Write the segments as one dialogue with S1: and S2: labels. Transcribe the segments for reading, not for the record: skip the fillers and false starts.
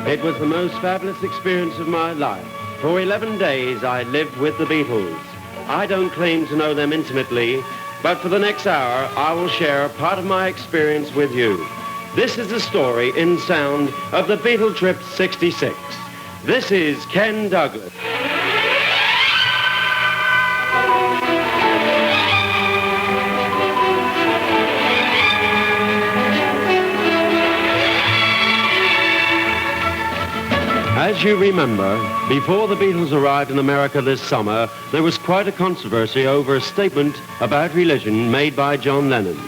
S1: It was the most fabulous experience of my life. For 11 days, I lived with the Beatles. I don't claim to know them intimately, but for the next hour, I will share part of my experience with you. This is the story in sound of the Beatle Trip 66. This is Ken Douglas. As you remember, before the Beatles arrived in America this summer, there was quite a controversy over a statement about religion made by John Lennon.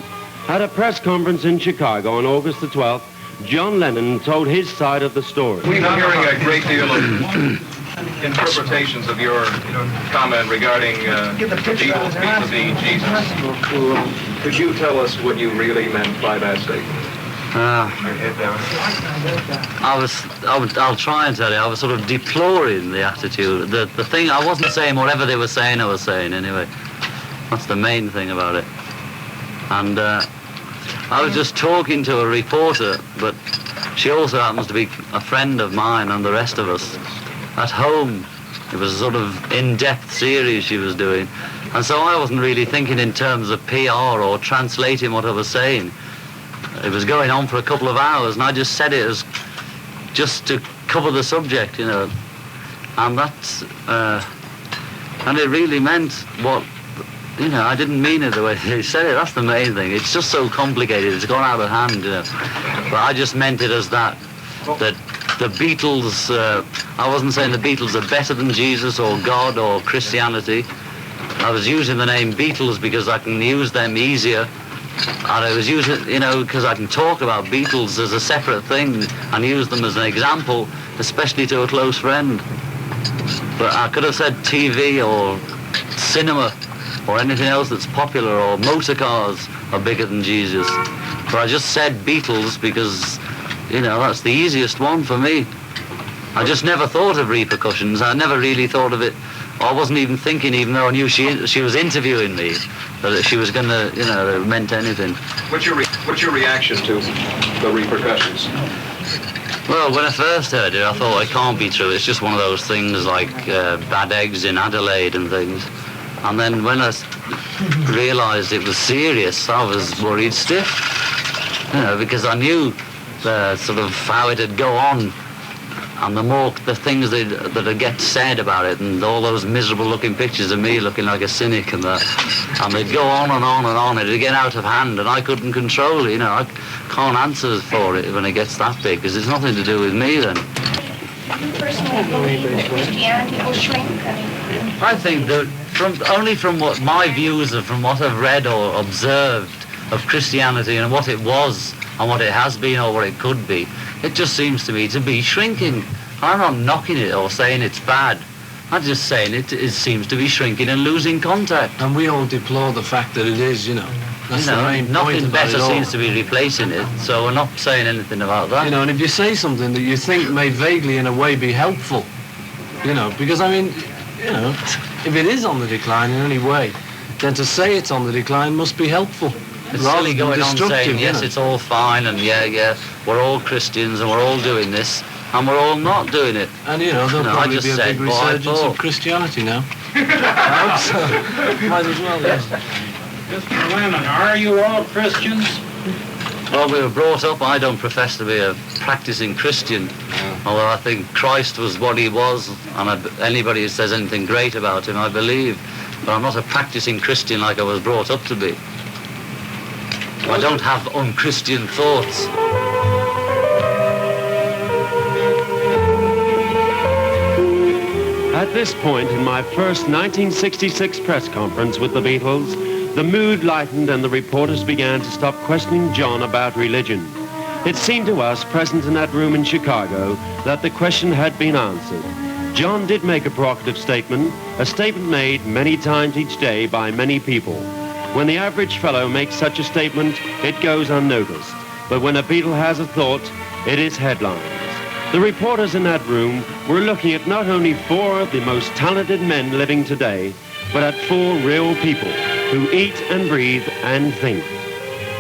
S1: At a press conference in Chicago on August the 12th, John Lennon told his side of the story.
S2: We've been hearing a great deal of interpretations of your comment regarding Beatles vis-a-vis Jesus. Could you tell us what you really meant by that statement?
S3: I'll try and tell you, I was sort of deploring the attitude. The thing, I wasn't saying whatever they were saying I was saying anyway. That's the main thing about it. And I was just talking to a reporter, but she also happens to be a friend of mine and the rest of us at home. It was a sort of in-depth series she was doing. And so I wasn't really thinking in terms of PR or translating what I was saying. It was going on for a couple of hours, and I just said it as just to cover the subject, you know. And that's, and it really meant what, you know, I didn't mean it the way they said it. That's the main thing. It's just so complicated. It's gone out of hand, you know. But I just meant it as that the Beatles, I wasn't saying the Beatles are better than Jesus or God or Christianity. I was using the name Beatles because I can use them easier. And I was using, you know, because I can talk about Beatles as a separate thing and use them as an example, especially to a close friend. But I could have said TV or cinema or anything else that's popular, or motor cars are bigger than Jesus. But I just said Beatles because, you know, that's the easiest one for me. I just never thought of repercussions. I never really thought of it. I wasn't even thinking, even though I knew she was interviewing me, that she was going to, you know, that it meant anything.
S2: What's your reaction to the repercussions?
S3: Well, when I first heard it, I thought it can't be true. It's just one of those things like bad eggs in Adelaide and things. And then when I realised it was serious, I was worried stiff, you know, because I knew sort of how it'd go on. And the things that get said about it, and all those miserable-looking pictures of me looking like a cynic and that, and they'd go on and on and on. It'd get out of hand, and I couldn't control it. You know, I can't answer for it when it gets that big, because it's nothing to do with me then.
S4: Do you personally believe that Christianity will shrink?
S3: I think that only from what my views are, from what I've read or observed of Christianity and what it was and what it has been or what it could be, it just seems to me to be shrinking. I'm not knocking it or saying it's bad. I'm just saying it seems to be shrinking and losing contact.
S5: And we all deplore the fact that it is, you know. That's the main point
S3: nothing
S5: about
S3: better
S5: it all.
S3: seems to be replacing it, so we're not saying anything about that.
S5: You know, and if you say something that you think may vaguely in a way be helpful, you know, because I mean, you know, if it is on the decline in any way, then to say it's on the decline must be helpful.
S3: It's silly going on saying, yes,
S5: you know.
S3: it's all fine, and yeah, we're all Christians, and we're all doing this, and we're all not doing it.
S5: And, you know, there'll probably be a big resurgence of Christianity now. I hope so. Might as well, yes.
S6: Mr. Lennon, are you all Christians?
S3: Well, we were brought up, I don't profess to be a practicing Christian, although I think Christ was what he was, and anybody who says anything great about him, I believe. But I'm not a practicing Christian like I was brought up to be. I don't have unchristian thoughts.
S1: At this point in my first 1966 press conference with the Beatles, the mood lightened and the reporters began to stop questioning John about religion. It seemed to us present in that room in Chicago that the question had been answered. John did make a provocative statement, a statement made many times each day by many people. When the average fellow makes such a statement, it goes unnoticed. But when a Beatle has a thought, it is headlines. The reporters in that room were looking at not only four of the most talented men living today, but at four real people who eat and breathe and think.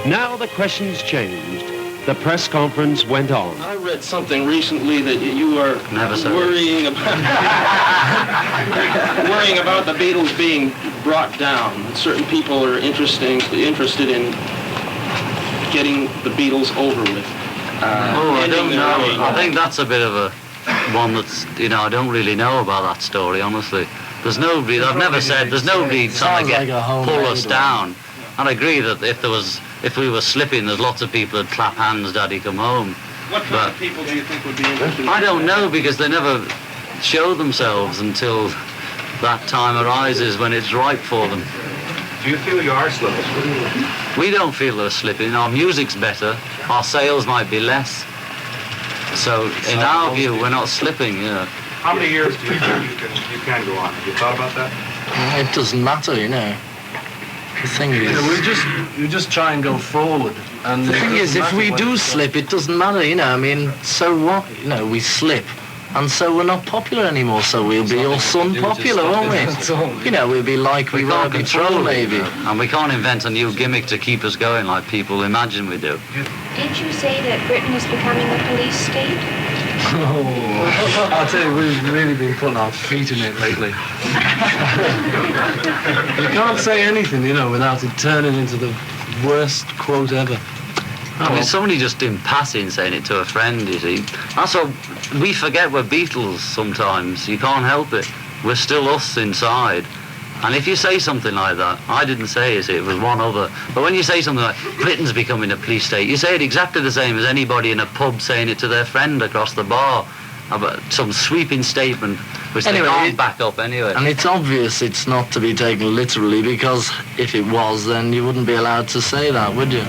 S1: Now the question's changed. The press conference went on.
S7: I read something recently that you are
S3: Never said
S7: worrying about worrying about the Beatles being brought down. Certain people are interested in getting the Beatles over with.
S3: I don't
S7: ending their
S3: know.
S7: reign.
S3: I think that's a bit of a one that's, I don't really know about that story, honestly. There's nobody, I've never said, there's nobody trying to
S5: Sounds like a homemade
S3: pull us
S5: one.
S3: down. And I agree that if we were slipping, there's lots of people that'd clap hands, Daddy, come home.
S7: What kind of people do you think would be interested?
S3: I don't know, because they never show themselves until that time arises when it's ripe for them.
S2: Do you feel you are slipping?
S3: We don't feel they're slipping. Our music's better. Our sales might be less. So in our view, we're not slipping.
S2: How many years do you think you can go on? Have you thought about that?
S5: It doesn't matter, The thing is... we just try and go forward. And the thing is, if we do slip, it doesn't matter, so what? We slip. And so we're not popular anymore, so we'll be all unpopular, won't we? We'll be like we were before, maybe.
S3: And we can't invent a new gimmick to keep us going like people imagine we do.
S4: Did you say that Britain is becoming a police state?
S5: Oh, I'll tell you, we've really been putting our feet in it lately. You can't say anything, without it turning into the worst quote ever.
S3: I mean, somebody just in passing saying it to a friend, you see. That's what we forget we're Beatles sometimes. You can't help it. We're still us inside. And if you say something like that, I didn't say it was one other. But when you say something like, Britain's becoming a police state, you say it exactly the same as anybody in a pub saying it to their friend across the bar about some sweeping statement which they can't back up anyway.
S5: And it's obvious it's not to be taken literally, because if it was, then you wouldn't be allowed to say that, would you?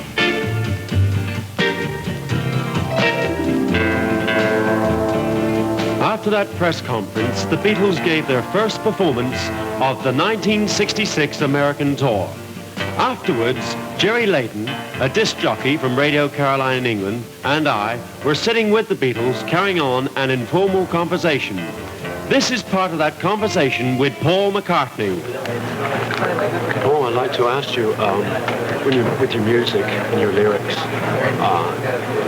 S1: After that press conference, the Beatles gave their first performance of the 1966 American tour. Afterwards, Jerry Layton, a disc jockey from Radio Caroline in England, and I were sitting with the Beatles carrying on an informal conversation. This is part of that conversation with Paul McCartney.
S8: Paul, I'd like to ask you, with your music and your lyrics,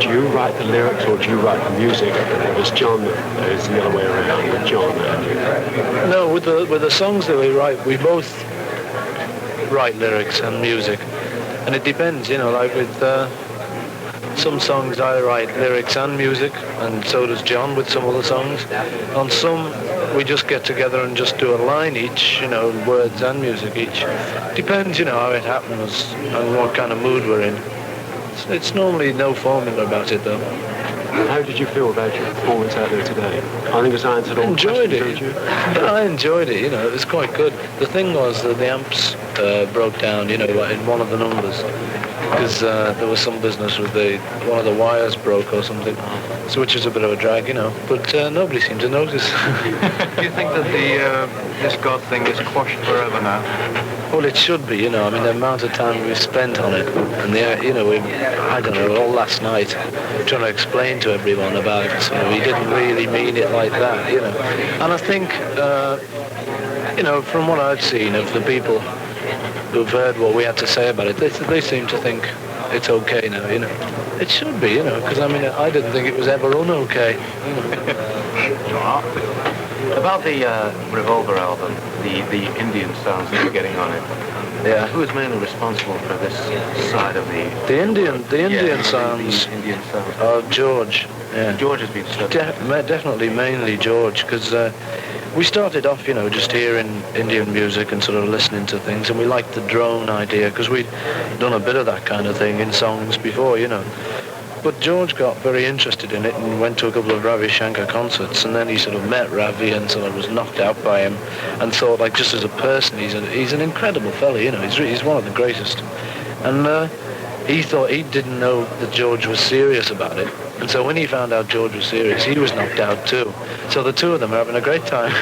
S8: do you write the lyrics or do you write the music? Or is John, is the other way around with John and you?
S9: No, with the songs that we write, we both write lyrics and music. And it depends, like with some songs I write lyrics and music, and so does John with some other songs. On some, we just get together and just do a line each, words and music each. Depends, how it happens and what kind of mood we're in. It's normally no formula about it, though.
S8: How did you feel about your performance out there today? I think it's answered all
S9: Enjoyed
S8: questions,
S9: it.
S8: don't you?
S9: Yeah, I enjoyed it, it was quite good. The thing was that the amps broke down, in one of the numbers, because there was some business with one of the wires broke or something, so which is a bit of a drag, but nobody seemed to notice.
S2: Do you think that this God thing is quashed forever now?
S9: Well, it should be, the amount of time we've spent on it, and I don't know, all last night, trying to explain to everyone about it, we didn't really mean it like that, And I think, from what I've seen of the people who've heard what we had to say about it, they seem to think it's okay now, It should be, because I didn't think it was ever un-okay.
S8: About the Revolver album, the Indian sounds that you're getting on it,
S9: Yeah.
S8: who is mainly responsible for this side of the...
S9: The Indian sounds
S8: The Indian sounds.
S9: are George. Yeah.
S8: George has been studying.
S9: Definitely mainly George, because we started off, just hearing Indian music and sort of listening to things, and we liked the drone idea, because we'd done a bit of that kind of thing in songs before, But George got very interested in it and went to a couple of Ravi Shankar concerts, and then he sort of met Ravi and sort of was knocked out by him, and thought, like, just as a person, he's an incredible fella, he's one of the greatest. And he thought, he didn't know that George was serious about it. And so when he found out George was serious, he was knocked out too. So the two of them are having a great time.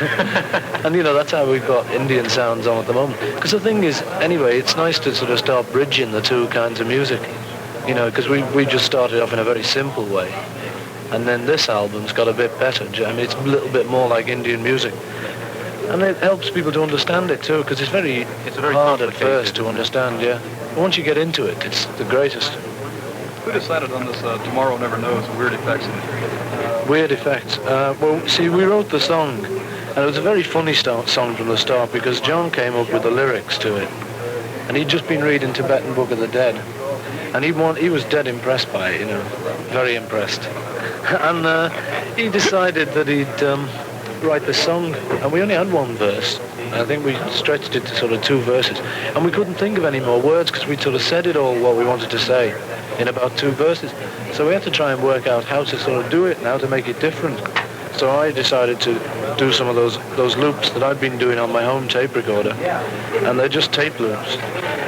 S9: And, that's how we've got Indian sounds on at the moment. Because the thing is, anyway, it's nice to sort of start bridging the two kinds of music. Because we just started off in a very simple way. And then this album's got a bit better. It's a little bit more like Indian music. And it helps people to understand it too, because it's very hard at first to understand, yeah. But once you get into it, it's the greatest.
S2: Who decided on this Tomorrow Never Knows Weird Effects?
S9: Weird Effects. Well, see, we wrote the song, and it was a very funny song from the start because John came up with the lyrics to it, and he'd just been reading Tibetan Book of the Dead, and he was dead impressed by it, very impressed. And he decided that he'd write the song, and we only had one verse. I think we stretched it to sort of 2 verses, and we couldn't think of any more words because we'd sort of said it all what we wanted to say in about 2 verses. So we had to try and work out how to sort of do it and how to make it different. So I decided to do some of those loops that I'd been doing on my home tape recorder, and they're just tape loops,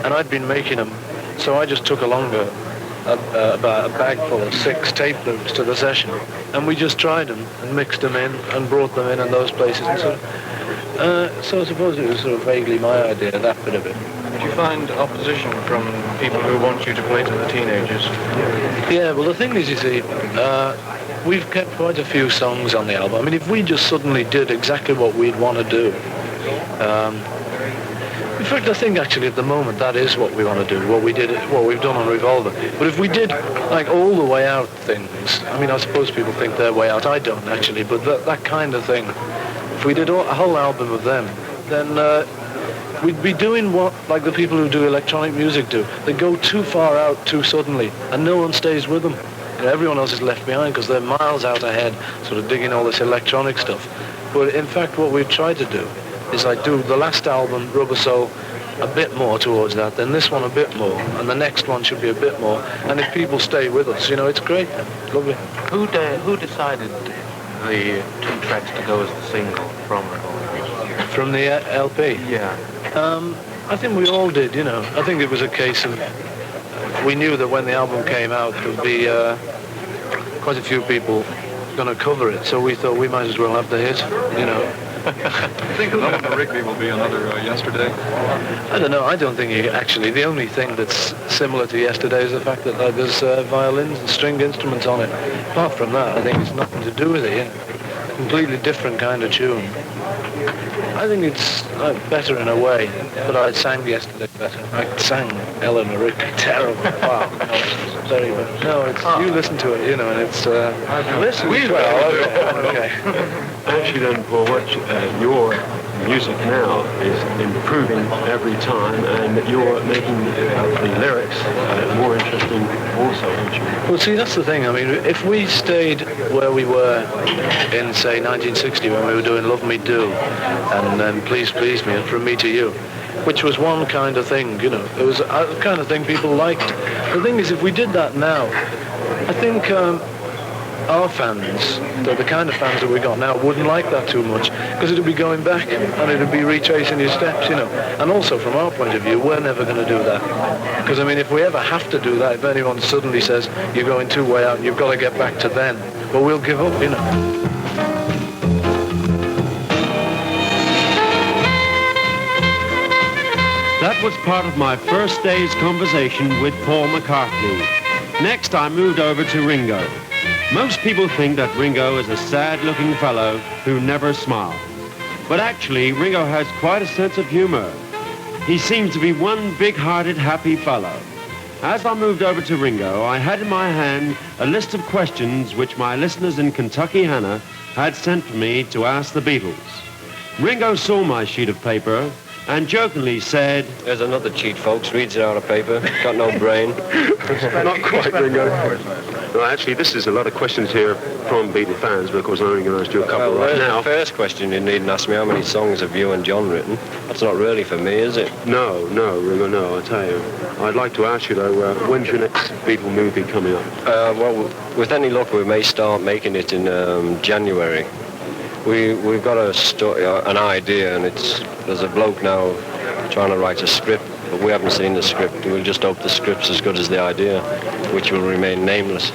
S9: and I'd been making them. So I just took about a bag full of 6 tape loops to the session, and we just tried them and mixed them in and brought them in those places. And so I suppose it was sort of vaguely my idea, that bit of it.
S2: Did you find opposition from people who want you to play to the teenagers?
S9: Yeah, well, the thing is, you see, we've kept quite a few songs on the album. I mean, if we just suddenly did exactly what we'd want to do, in fact, I think actually at the moment that is what we want to do, what we've done on Revolver. But if we did like all the way out things, I mean, I suppose people think they're way out. I don't actually, but that kind of thing. If we did a whole album of them, then we'd be doing what like the people who do electronic music do. They go too far out too suddenly, and no one stays with them. Everyone else is left behind because they're miles out ahead, sort of digging all this electronic stuff. But in fact, what we've tried to do is like do the last album, Rubber Soul, a bit more towards that, then this one a bit more, and the next one should be a bit more. And if people stay with us, it's great, lovely.
S10: Who decided the 2 tracks to go as the single from Revolver?
S9: From the LP?
S10: Yeah.
S9: I think we all did, I think it was a case of, we knew that when the album came out, there'd be quite a few people going to cover it, so we thought we might as well have the hit,
S2: I think another Rigby will be another Yesterday.
S9: I don't know. I don't think actually. The only thing that's similar to Yesterday is the fact that there's violins and stringed instruments on it. Apart from that, I think it's nothing to do with it. Completely different kind of tune. I think it's better in a way, but I sang Yesterday better. I sang Eleanor Rigby terrible. Wow. No, it's very bad. No, it's you listen to it, and it's. I've listened. Okay.
S8: Actually then, Paul, your music now is improving every time, and you're making the lyrics more interesting also, aren't you?
S9: Well, see, that's the thing. I mean, if we stayed where we were in, say, 1960 when we were doing Love Me Do and then Please Please Me and From Me to You, which was one kind of thing, it was a kind of thing people liked. The thing is, if we did that now, I think our fans, the kind of fans that we got now, wouldn't like that too much because it would be going back and it would be retracing your steps, And also, from our point of view, we're never going to do that. Because, I mean, if we ever have to do that, if anyone suddenly says, you're going too way out and you've got to get back to then, well, we'll give up,
S1: That was part of my first day's conversation with Paul McCartney. Next, I moved over to Ringo. Most people think that Ringo is a sad-looking fellow who never smiles. But actually, Ringo has quite a sense of humor. He seems to be one big-hearted, happy fellow. As I moved over to Ringo, I had in my hand a list of questions which my listeners in Kentucky Hannah had sent for me to ask the Beatles. Ringo saw my sheet of paper and jokingly said,
S11: "There's another cheat, folks. Reads it out of paper. Got no brain."
S8: Not quite, Ringo. Well, actually, this is a lot of questions here from Beatle fans, but of course I'm only going to ask you a couple right now.
S11: The first question, you needn't ask me how many songs have you and John written. That's not really for me, is it?
S8: No, Ringo, no, I tell you. I'd like to ask you, though, when's your next Beatle movie coming up?
S11: Well, with any luck, we may start making it in January. We've got an idea, and there's a bloke now trying to write a script, but we haven't seen the script. We'll just hope the script's as good as the idea, which will remain nameless.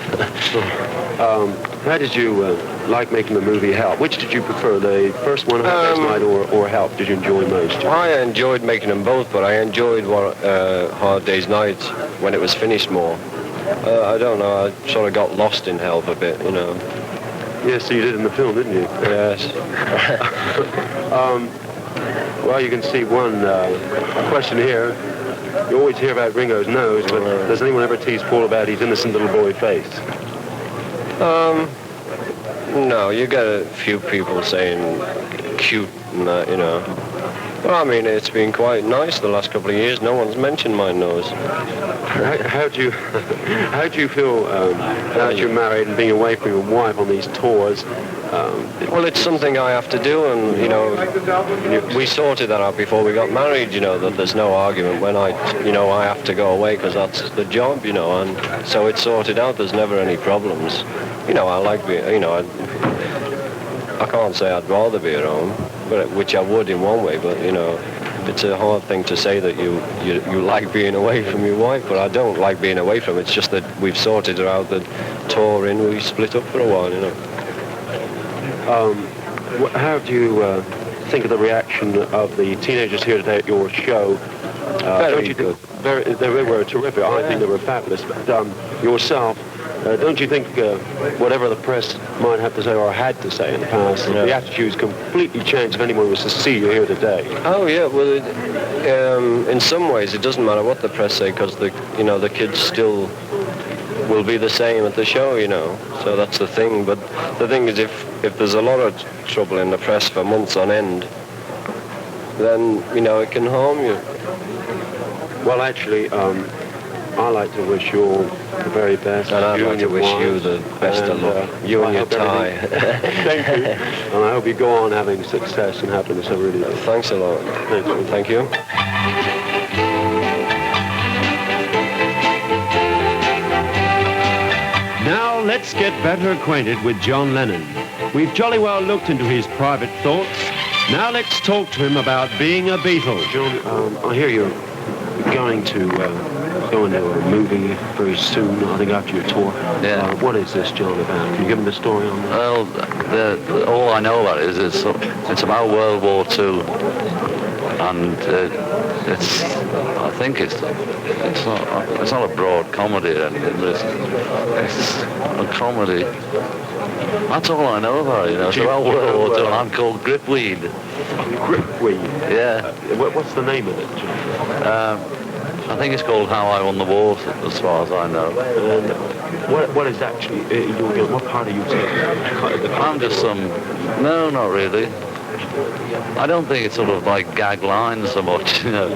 S8: How did you like making the movie Help? Which did you prefer, the first one, Hard Day's Night, or Help? Did you enjoy most?
S11: I enjoyed making them both, but I enjoyed Hard Day's Night when it was finished more. I don't know, I sort of got lost in Help a bit,
S8: Yes, so you did in the film, didn't you?
S11: Yes.
S8: Well, you can see one question here. you always hear about Ringo's nose, but does anyone ever tease Paul about his innocent little boy face?
S11: No, you get a few people saying cute and that, you know. Well, I mean, it's been quite nice the last couple of years. No one's mentioned my nose.
S8: How do you feel now that you're married and being away from your wife on these tours?
S11: Well, it's something I have to do, and, you know, we sorted that out before we got married, you know, that there's no argument when I have to go away because that's the job, you know, and so it's sorted out. There's never any problems. You know, I like being, you know, I can't say I'd rather be at home, but which I would in one way, but, you know, it's a hard thing to say that you like being away from your wife, but I don't like being away from her. It's just that we've sorted her out, that touring, we split up for a while, you know.
S8: How do you think of the reaction of the teenagers here today at your show?
S11: Very good.
S8: They were terrific. I think they were fabulous. But yourself, don't you think whatever the press might have to say or had to say in the past, the attitudes completely changed if anyone was to see you here today?
S11: Oh yeah, well, in some ways it doesn't matter what the press say because the kids still will be the same at the show, you know. So that's the thing. But the thing is, if there's a lot of trouble in the press for months on end, then, you know, it can harm you.
S8: Well, actually, I like to wish you all the very best.
S11: And I'd like to wish you the best of luck. You and your tie.
S8: Thank you. And I hope you go on having success and happiness. I really do.
S11: Thanks a lot. Thank you.
S1: Now let's get better acquainted with John Lennon. We've jolly well looked into his private thoughts. Now let's talk to him about being a Beatle.
S8: John, I hear you're going to go into a movie very soon, I think after your tour.
S3: Yeah.
S8: What is this, John, about? Can you give me the story on that?
S3: Well, all I know about it is it's about World War II, and I think it's not a broad comedy or anything, but it's a comedy. That's all I know about it, you know. It's about World War II, and I'm called Gripweed.
S8: Gripweed?
S3: Yeah.
S8: What's the name of it, John?
S3: I think it's called How I Won the War, as far as I know.
S8: And what is actually, what part are you taking?
S3: I'm just no, not really. I don't think it's sort of like gag lines so much, you know.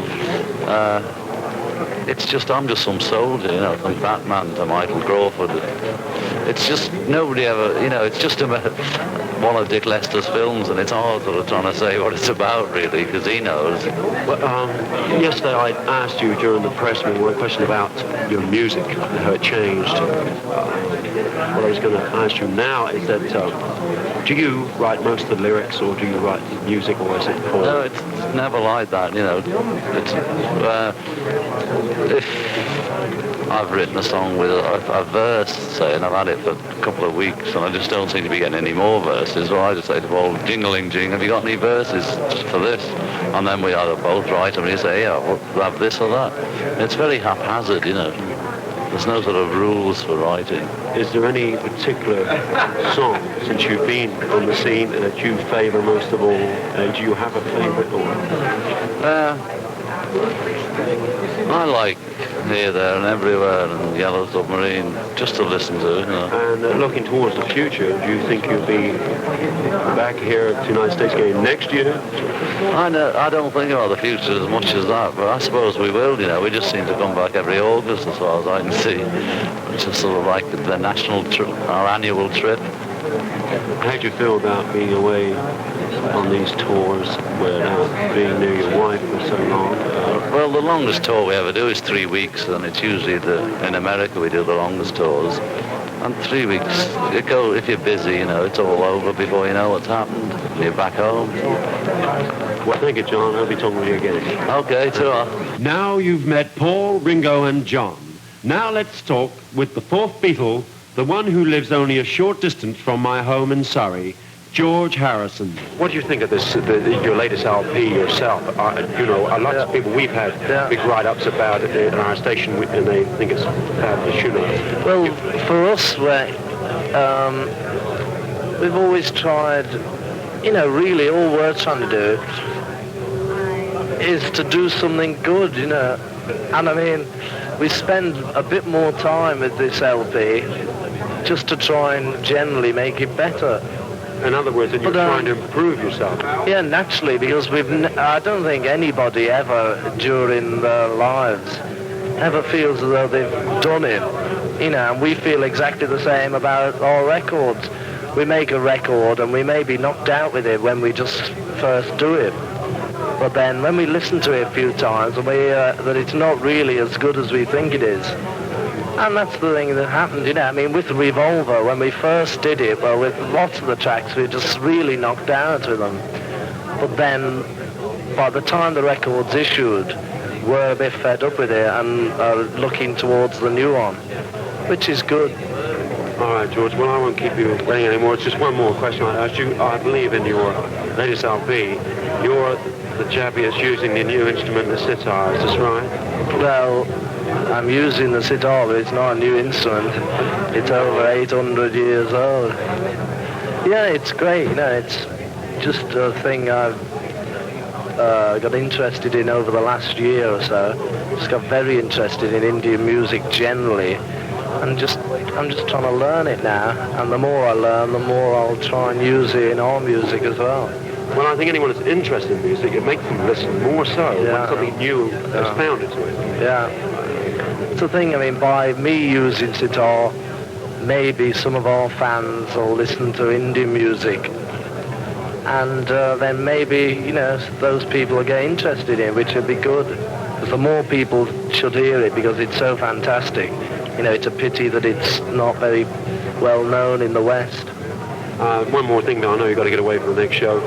S3: It's just, I'm just some soldier, you know, from Batman to Michael Crawford. It's just, nobody ever, you know, it's just one of Dick Lester's films, and it's hard sort of trying to say what it's about, really, because he knows.
S8: Well, yesterday I asked you during the press meeting one question about your music, how it changed. What I was going to ask you now is that, do you write most of the lyrics, or do you write the music, or is it Paul?
S3: No, it's never like that, you know. It's, if I've written a song with a verse, say, and I've had it for a couple of weeks, and I just don't seem to be getting any more verses, well, I just say to Paul, jingling jing, have you got any verses just for this? And then we either both write them, and you say, yeah, we'll have this or that. It's very haphazard, you know. There's no sort of rules for writing.
S8: Is there any particular song, since you've been on the scene, that you favour most of all? Do you have a favourite?
S3: I like Here, There and Everywhere and Yellow Submarine, just to listen to, you know.
S8: And looking towards the future, do you think you'll be back here at the United States game next year?
S3: I don't think about the future as much as that, but I suppose we will, you know. We just seem to come back every August, as far as I can see. It's just sort of like the national trip, our annual trip.
S8: How do you feel about being away on these tours, being near your wife for so long?
S3: Well, the longest tour we ever do is 3 weeks, and it's usually in America we do the longest tours. And 3 weeks, if you're busy, you know, it's all over before you know what's happened. You're back home.
S8: Well, thank you, John. I'll be talking with you again.
S3: Okay, ta-ra.
S1: Now you've met Paul, Ringo and John. Now let's talk with the fourth Beatle, the one who lives only a short distance from my home in Surrey, George Harrison.
S8: What do you think of this, your latest LP yourself? You know, lots of people, we've had big write-ups about it in our station, and they think it's fabulous, you know.
S5: Well, for us, we've always tried, you know, really all we're trying to do is to do something good, you know.
S9: And I mean, we spend a bit more time with this LP just to try and generally make it better.
S8: In other words, that you're trying to improve yourself.
S9: Yeah, naturally, because I don't think anybody ever during their lives ever feels as though they've done it. You know, and we feel exactly the same about our records. We make a record and we may be knocked out with it when we just first do it. But then when we listen to it a few times, we that it's not really as good as we think it is. And that's the thing that happened, you know. I mean, with Revolver, when we first did it, well, with lots of the tracks, we just really knocked out with them. But then, by the time the record's issued, we're a bit fed up with it and are looking towards the new one, which is good.
S8: All right, George, well, I won't keep you waiting anymore. It's just one more question I asked you. I believe in your latest LP, you're the chappiest using the new instrument, the sitar. Is this right?
S9: Well, I'm using the sitar, but it's not a new instrument. It's over 800 years old. Yeah, it's great. You know, it's just a thing I've got interested in over the last year or so. Just got very interested in Indian music generally, and I'm just trying to learn it now. And the more I learn, the more I'll try and use it in our music as well.
S8: Well, I think anyone that's interested in music, it makes them listen more so when something new is found into it.
S9: Yeah. It's the thing, I mean, by me using sitar, maybe some of our fans will listen to Indian music. And then maybe, you know, those people will get interested in it, which would be good. Because the more people should hear it, because it's so fantastic. You know, it's a pity that it's not very well known in the West.
S8: One more thing, though. I know you've got to get away from the next show.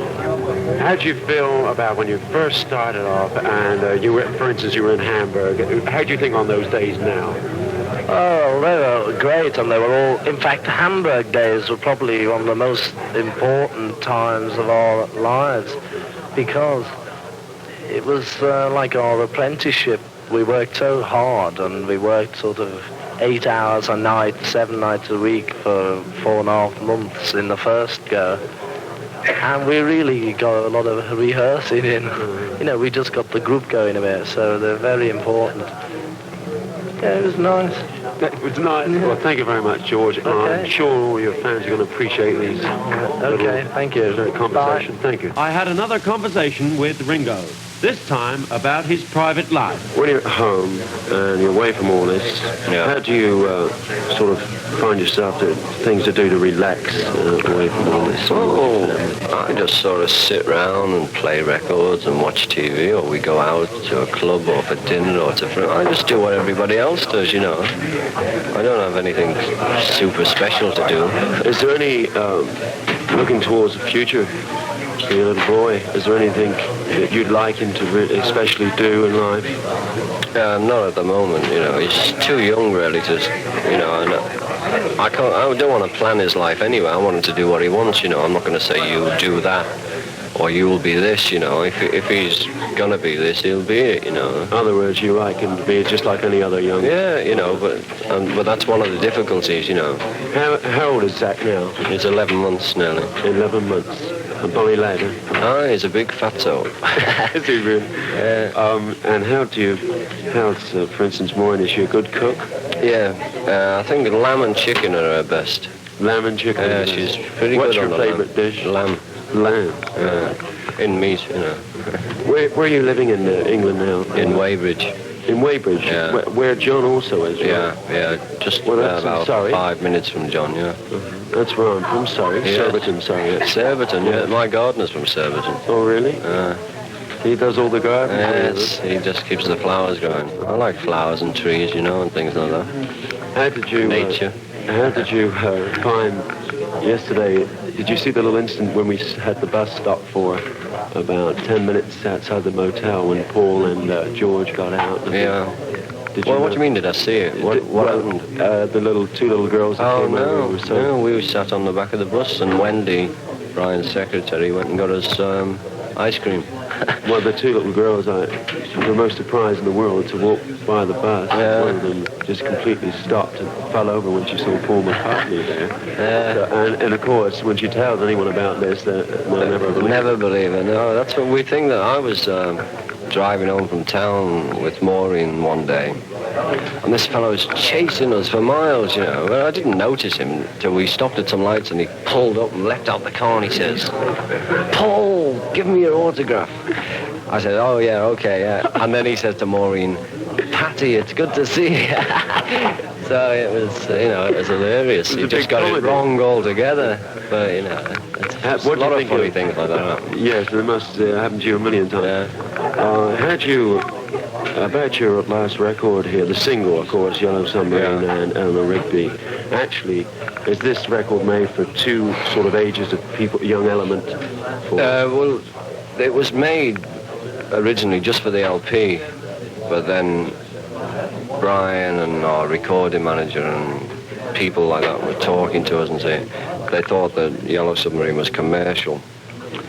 S8: How did you feel about when you first started off and you were, for instance, you were in Hamburg? How do you think on those days now?
S9: Oh, they were great, and they were all... In fact, Hamburg days were probably one of the most important times of our lives, because it was like our apprenticeship. We worked so hard, and we worked sort of 8 hours a night, 7 nights a week for 4.5 months in the first go. And we really got a lot of rehearsing in. You know, we just got the group going a bit, so they're very important. Yeah, it was nice.
S8: It was nice. Yeah. Well, thank you very much, George.
S9: Okay.
S8: I'm sure all your fans are going to appreciate these.
S9: Okay, thank you.
S8: Conversation.
S9: Bye.
S8: Thank you.
S1: I had another conversation with Ringo, this time about his private life.
S11: When you're at home and you're away from all this, how do you sort of find yourself things to do to relax away from all this? I just sort of sit around and play records and watch TV, or we go out to a club or for dinner or to... I just do what everybody else does, you know. I don't have anything super special to do.
S8: Is there any, looking towards the future for your little boy, is there anything that you'd like him to really especially do in life?
S11: Not at the moment, you know. He's too young really to, you know, I don't want to plan his life anyway. I want him to do what he wants, you know. I'm not going to say you do that or you'll be this, you know. If he's going to be this, he'll be it, you know.
S8: In other words, you like him to be just like any other young...
S11: Yeah, you know, but that's one of the difficulties, you know.
S8: How old is Zach now?
S11: He's 11 months nearly.
S8: 11 months. A bully lad, huh?
S11: Ah, he's a big fatso.
S8: Is he really?
S11: Yeah.
S8: And how's, for instance, Maureen, is she a good cook?
S11: Yeah, I think lamb and chicken are her best.
S8: Lamb and chicken?
S11: Yeah, she's pretty
S8: What's
S11: good on the
S8: your favourite dish?
S11: Lamb.
S8: Lamb?
S11: In meat, you know.
S8: Where are you living in England now?
S11: In Weybridge.
S8: In Weybridge?
S11: Yeah.
S8: Where John also is, right?
S11: Yeah, just about 5 minutes from John, yeah.
S8: That's where I'm from, Surrey.
S11: Yes.
S8: Surbiton, Surrey.
S11: Surbiton, yeah. My gardener's from Surbiton.
S8: Oh, really? He does all the gardening?
S11: Yes, he just keeps the flowers growing. I like flowers and trees, you know, and things like that.
S8: How did you...
S11: Nature.
S8: How did you find yesterday... Did you see the little incident when we had the bus stop for about 10 minutes outside the motel when Paul and George got out?
S11: Yeah. What do you mean, did I see it? What happened?
S8: The two little girls that came over.
S11: No, we sat on the back of the bus and Wendy, Brian's secretary, went and got us ice cream.
S8: Well, the two little girls were the most surprised in the world to walk by the bus.
S11: Yeah.
S8: One of them just completely stopped and fell over when she saw Paul McCartney there.
S11: Yeah.
S8: So, and of course, when she tells anyone about this, they'll never believe it.
S11: Never believe it, no. That's what we think that I was driving home from town with Maureen one day, and this fellow was chasing us for miles, you know. Well, I didn't notice him until we stopped at some lights, and he pulled up and leapt out the car, and he says, "Paul, give me your autograph." I said, "Oh, yeah, okay, yeah." And then he said to Maureen, "Patty, it's good to see you." So it was, you know, it was hilarious. He just got it wrong altogether. But, you know, it's a lot of funny things like that.
S8: Yes, they must happen to you a million times. About your last record here, the single, of course, Yellow Submarine and Eleanor Rigby, actually, is this record made for two sort of ages of people, young element?
S11: Well, it was made originally just for the LP, but then Brian and our recording manager and people like that were talking to us and saying they thought that Yellow Submarine was commercial,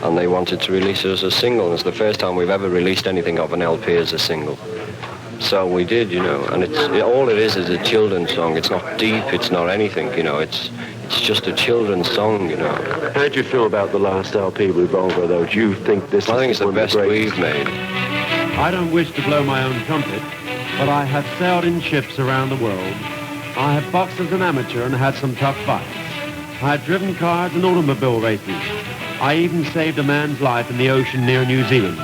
S11: and they wanted to release it as a single. It's the first time we've ever released anything of an LP as a single. So we did, you know, and all it is a children's song. It's not deep, it's not anything, you know, it's just a children's song, you know.
S8: How do you feel about the last LP, Revolver, though? Do you think this
S11: I think it's the best we've made.
S1: I don't wish to blow my own trumpet, but I have sailed in ships around the world. I have boxed as an amateur and had some tough fights. I have driven cars and automobile races. I even saved a man's life in the ocean near New Zealand.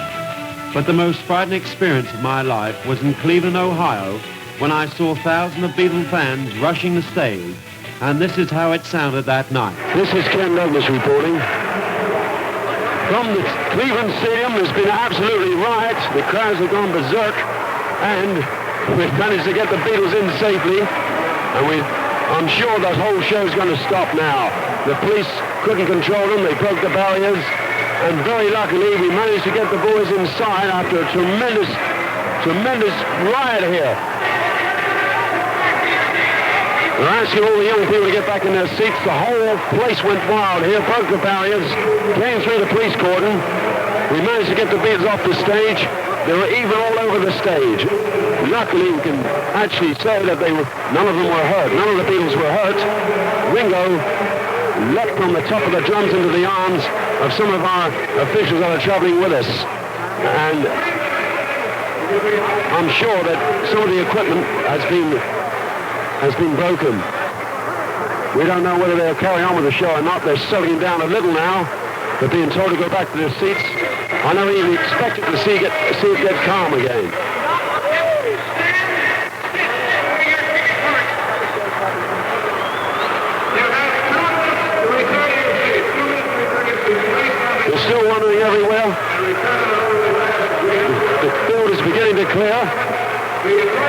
S1: But the most frightening experience of my life was in Cleveland, Ohio, when I saw thousands of Beatle fans rushing the stage, and this is how it sounded that night.
S8: This is Ken Douglas reporting. From the Cleveland Stadium, there's been absolutely riot. The crowds have gone berserk, and we've managed to get the Beatles in safely, and I'm sure that whole show's going to stop now. The police couldn't control them. They broke the barriers, and very luckily we managed to get the boys inside after a tremendous riot here. We're asking all the young people to get back in their seats. The whole place went wild here, broke the barriers, came through the police cordon. We managed to get the Beatles off the stage. They were even all over the stage. Luckily, we can actually say that none of them were hurt. None of the Beatles were hurt. Ringo leapt from the top of the drums into the arms of some of our officials that are traveling with us. And I'm sure that some of the equipment has been broken. We don't know whether they'll carry on with the show or not. They're settling down a little now. They're being told to go back to their seats. I never even expected to see it get calm again. They're still wandering everywhere. The field is beginning to clear.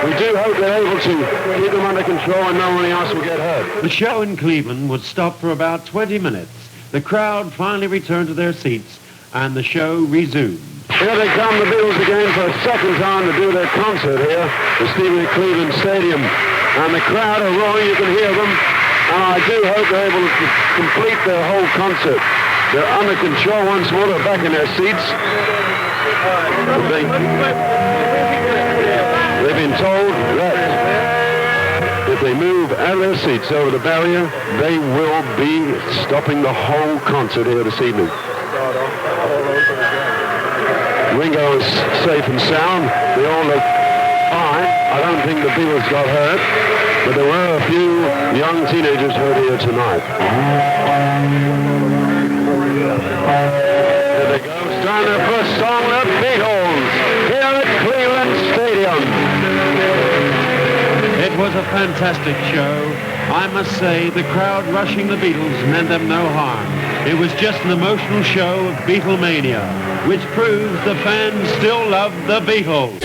S8: We do hope they're able to keep them under control and no one else will get hurt.
S1: The show in Cleveland would stop for about 20 minutes. The crowd finally returned to their seats, and the show resumed.
S8: Here they come, the Beatles again, for a second time to do their concert here, this evening at Cleveland Stadium. And the crowd are roaring, you can hear them, and I do hope they're able to complete their whole concert. They're under control once more, they're back in their seats. They've been told that if they move out of their seats over the barrier, they will be stopping the whole concert here this evening. Ringo is safe and sound. They all look fine. I don't think the Beatles got hurt, but there were a few young teenagers hurt here tonight. There they go, starting their first song, the Beatles, here at Cleveland Stadium.
S1: It was a fantastic show. I must say, the crowd rushing the Beatles meant them no harm. It was just an emotional show of Beatlemania, which proves the fans still love the Beatles.